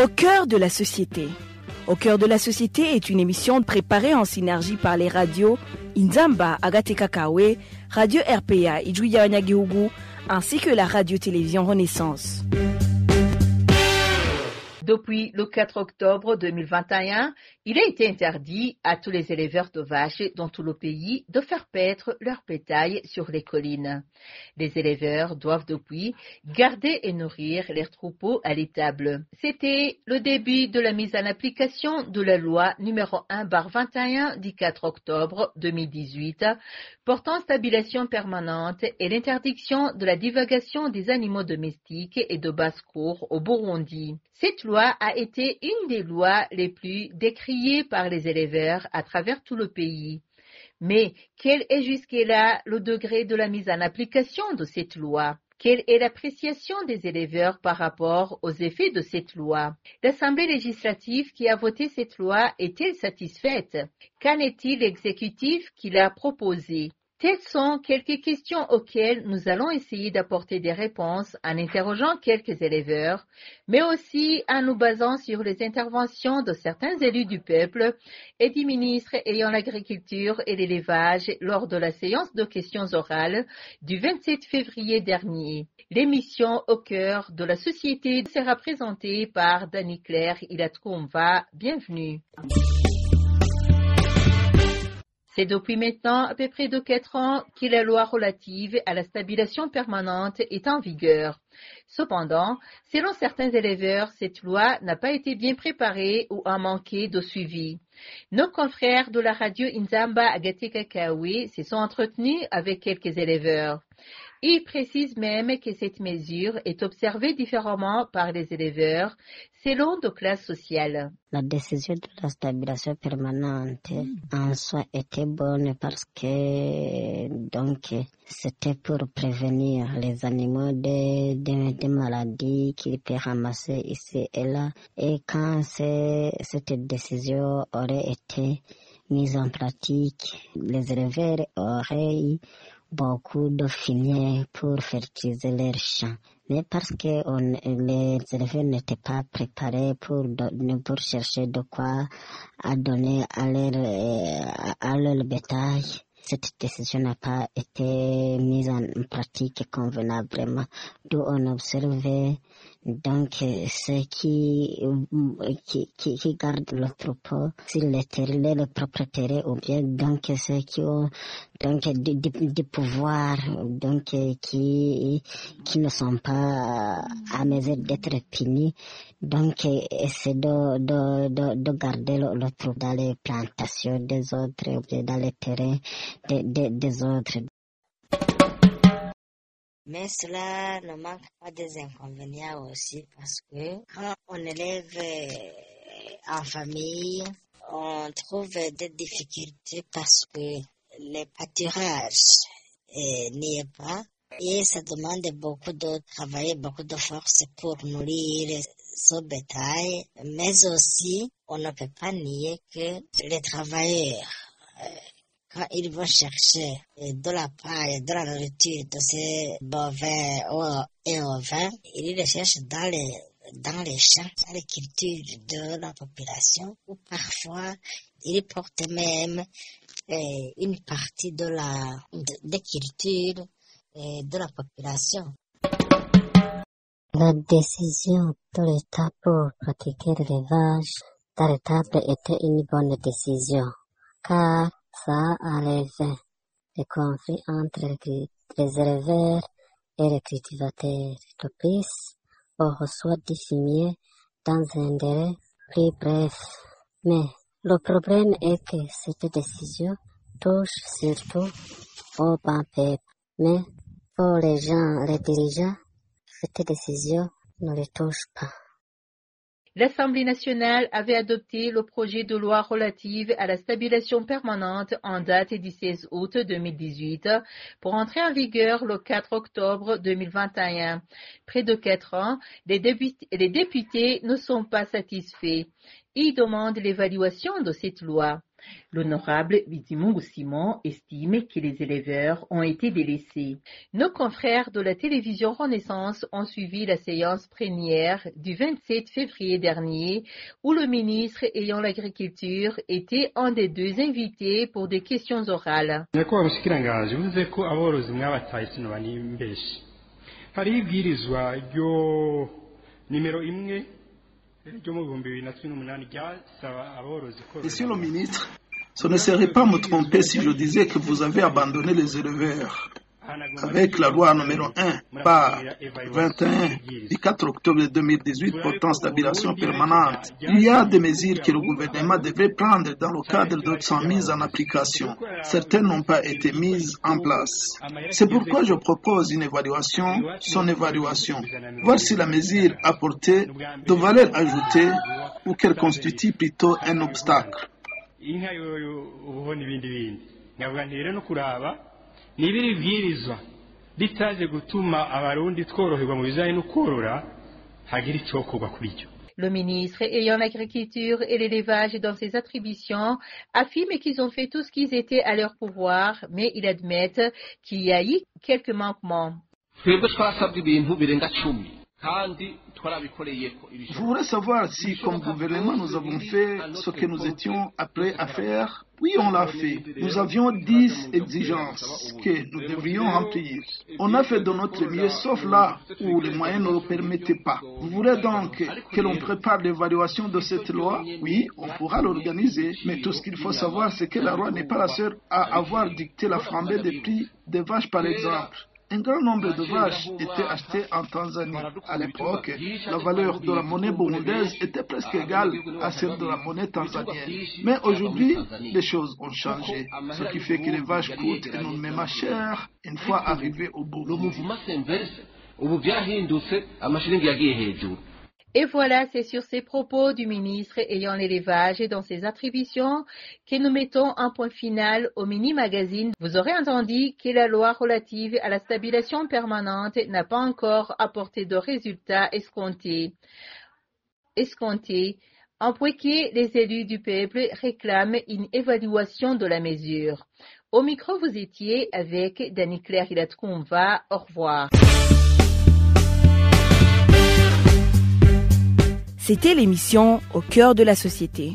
Au cœur de la société. Au cœur de la société est une émission préparée en synergie par les radios Inzamba Agatekakawe, Radio RPA Ijuya Wanyagihugu, ainsi que la radio-télévision Renaissance. Depuis le 4 octobre 2021, il a été interdit à tous les éleveurs de vaches dans tout le pays de faire paître leur bétail sur les collines. Les éleveurs doivent depuis garder et nourrir leurs troupeaux à l'étable. C'était le début de la mise en application de la loi numéro 1/21 du 4 octobre 2018 portant stabilisation permanente et l'interdiction de la divagation des animaux domestiques et de basse-cour au Burundi. Cette loi a été une des lois les plus décriées par les éleveurs à travers tout le pays. Mais quel est jusque-là le degré de la mise en application de cette loi? Quelle est l'appréciation des éleveurs par rapport aux effets de cette loi? L'Assemblée législative qui a voté cette loi est-elle satisfaite? Qu'en est-il l'exécutif qui l'a proposé? Telles sont quelques questions auxquelles nous allons essayer d'apporter des réponses en interrogeant quelques éleveurs, mais aussi en nous basant sur les interventions de certains élus du peuple et du ministre ayant l'agriculture et l'élevage lors de la séance de questions orales du 27 février dernier. L'émission Au cœur de la société sera présentée par Dani Claire Ilatkoumva. Bienvenue. C'est depuis maintenant à peu près de 4 ans que la loi relative à la stabilisation permanente est en vigueur. Cependant, selon certains éleveurs, cette loi n'a pas été bien préparée ou a manqué de suivi. Nos confrères de la radio Inzamba Agatekakawe se sont entretenus avec quelques éleveurs. Ils précisent même que cette mesure est observée différemment par les éleveurs selon de classes sociales. La décision de la stabilisation permanente en soi était bonne parce que c'était pour prévenir les animaux des maladies qu'ils peuvent ramasser ici et là. Et quand cette décision aurait été mise en pratique, les éleveurs auraient beaucoup de fumier pour fertiliser leurs champs. Mais parce que les éleveurs n'étaient pas préparés pour chercher de quoi à donner à leur bétail, cette décision n'a pas été mise en pratique convenablement. D'où on observait ceux qui gardent le troupeau sur les propriétaires ou bien ceux qui ont du pouvoir qui ne sont pas à mesure d'être punis, essaient de garder le troupeau dans les plantations des autres ou bien dans les terrains des autres. Mais cela ne manque pas des inconvénients aussi parce que quand on élève en famille, on trouve des difficultés parce que le pâturage n'y est pas et ça demande beaucoup de travail, beaucoup de force pour nourrir ce bétail. Mais aussi, on ne peut pas nier que les travailleurs quand ils vont chercher de la paille, de la nourriture de ces bovins et ovins, ils les cherchent dans les champs, dans les cultures de la population, ou parfois ils portent même une partie des cultures de la population. La décision de l'État pour pratiquer l'élevage dans l'étable était une bonne décision, car ça enlève les conflits entre les éleveurs et les cultivateurs. De plus, on reçoit du fumier dans un délai plus bref. Mais le problème est que cette décision touche surtout au bas peuple. Mais pour les dirigeants, cette décision ne les touche pas. L'Assemblée nationale avait adopté le projet de loi relative à la stabilisation permanente en date du 16 août 2018 pour entrer en vigueur le 4 octobre 2021. Près de 4 ans, les députés ne sont pas satisfaits. Ils demandent l'évaluation de cette loi. L'honorable Bizimungu Simon estime que les éleveurs ont été délaissés. Nos confrères de la télévision Renaissance ont suivi la séance plénière du 27 février dernier où le ministre ayant l'agriculture était un des deux invités pour des questions orales. Monsieur le ministre, ce ne serait pas me tromper si je disais que vous avez abandonné les éleveurs. Avec la loi numéro 1 par 21 du 4 octobre 2018 portant stabilisation permanente, il y a des mesures que le gouvernement devrait prendre dans le cadre de sa mise en application. Certaines n'ont pas été mises en place. C'est pourquoi je propose une évaluation, son évaluation, voir si la mesure apportée de valeur ajoutée ou qu'elle constitue plutôt un obstacle. Le ministre ayant l'agriculture et l'élevage dans ses attributions affirme qu'ils ont fait tout ce qui était à leur pouvoir, mais ils admettent qu'il y a eu quelques manquements. Je voudrais savoir si, comme gouvernement, nous avons fait ce que nous étions appelés à faire. Oui, on l'a fait. Nous avions 10 exigences que nous devrions remplir. On a fait de notre mieux, sauf là où les moyens ne le permettaient pas. Vous voulez donc que l'on prépare l'évaluation de cette loi? Oui, on pourra l'organiser. Mais tout ce qu'il faut savoir, c'est que la loi n'est pas la seule à avoir dicté la flambée des prix des vaches, par exemple. Un grand nombre de vaches étaient achetées en Tanzanie. À l'époque, la valeur de la monnaie burundaise était presque égale à celle de la monnaie tanzanienne. Mais aujourd'hui, les choses ont changé, ce qui fait que les vaches coûtent énormément cher une fois arrivées au Burundi. Et voilà, c'est sur ces propos du ministre ayant l'élevage et dans ses attributions que nous mettons un point final au mini-magazine. Vous aurez entendu que la loi relative à la stabilisation permanente n'a pas encore apporté de résultats escomptés. En point que les élus du peuple réclament une évaluation de la mesure. Au micro, vous étiez avec Dani-Claire Hilatkoumva. Au revoir. C'était l'émission Au cœur de la société.